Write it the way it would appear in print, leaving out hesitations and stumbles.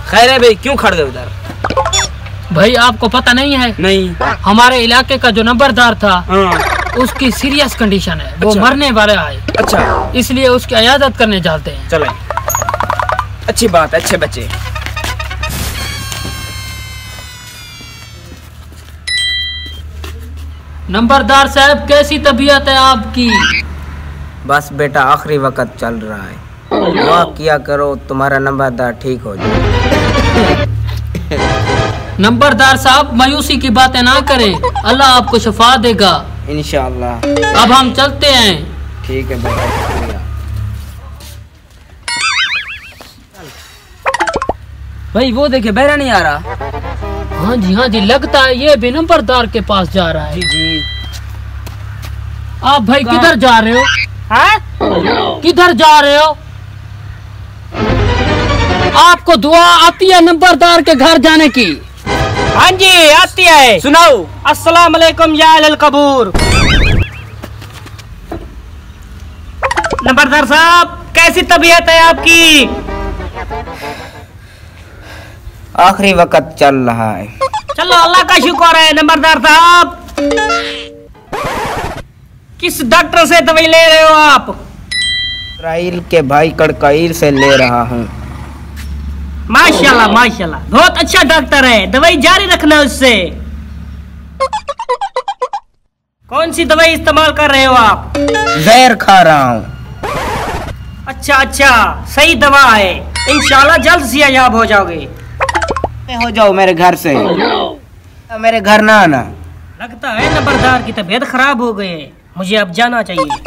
खैर है भाई, क्यों खड़े हो उधर? भाई आपको पता नहीं है? नहीं। हमारे इलाके का जो नंबरदार था, हाँ। उसकी सीरियस कंडीशन है, वो अच्छा। मरने वाला है। अच्छा, इसलिए उसकी इयादत करने जाते हैं। चलें। अच्छी बात है, अच्छे बच्चे। नंबरदार साहब, कैसी तबीयत है आपकी? बस बेटा आखिरी वक्त चल रहा है, दुआ किया करो तुम्हारा नंबरदार ठीक हो जाए। नंबरदार साहब, मायूसी की बातें ना करें, अल्लाह आपको शफा देगा इंशाअल्लाह। अब हम चलते हैं। ठीक है बेटा, शुक्रिया। भाई वो देखे, बहरा नहीं आ रहा। हाँ जी, लगता है ये भी नंबरदार के पास जा रहा है। जी। आप भाई किधर जा रहे हो? हाँ? किधर जा रहे हो? आपको दुआ आती है नंबरदार के घर जाने की? हाँ जी आती है। सुनाओ। अस्सलाम वालेकुम या अहल कबूर। नंबरदार साहब, कैसी तबीयत है आपकी? आखिरी वक्त चल रहा है। चलो अल्लाह का शुक्र है। नंबरदार साहब, किस डॉक्टर से दवाई ले रहे हो आप? इसराइल के भाई कड़कईर से ले रहा हूँ। माशाल्लाह माशाल्लाह, बहुत अच्छा डॉक्टर है, दवाई जारी रखना उससे। कौन सी दवाई इस्तेमाल कर रहे हो आप? जहर खा रहा हूँ। अच्छा, सही दवा है, इंशाल्लाह जल्द सियायाब हो जाओगे। हो जाओ मेरे घर से, मेरे घर ना आना। लगता है नंबरदार की तबीयत खराब हो गई है, मुझे अब जाना चाहिए।